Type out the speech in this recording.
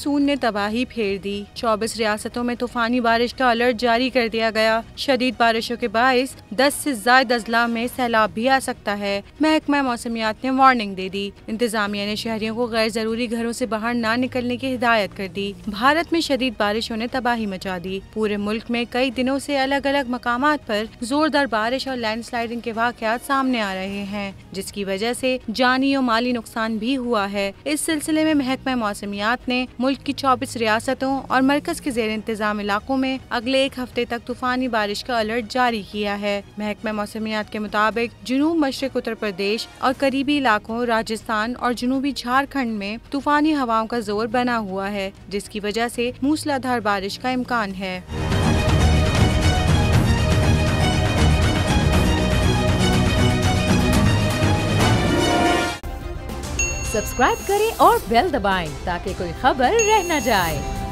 Monsoon ने तबाही फेर दी। 24 रियासतों में तूफानी बारिश का अलर्ट जारी कर दिया गया। शदीद बारिशों के बाइस 10 से ज्यादा अजला में सैलाब भी आ सकता है। महकमा मौसमियात ने वार्निंग दे दी। इंतजामिया ने शहरियों को गैर जरूरी घरों से बाहर ना निकलने की हिदायत कर दी। भारत में शदीद बारिशों ने तबाही मचा दी। पूरे मुल्क में कई दिनों से अलग अलग मकामात पर जोरदार बारिश और लैंडस्लाइडिंग के वाकयात सामने आ रहे हैं, जिसकी वजह से जानी और माली नुकसान भी हुआ है। इस सिलसिले में महकमा मौसमियात ने मुल्क की 24 रियासतों और मरकज के जेर इंतजाम इलाकों में अगले एक हफ्ते तक तूफानी बारिश का अलर्ट जारी किया है। महकमा मौसमियात के मुताबिक जनूब मशरिक उत्तर प्रदेश और करीबी इलाकों राजस्थान और जनूबी झारखंड में तूफानी हवाओं का जोर बना हुआ है, जिसकी वजह से मूसलाधार बारिश का इम्कान है। सब्सक्राइब करें और बेल दबाएं ताकि कोई खबर रह न जाए।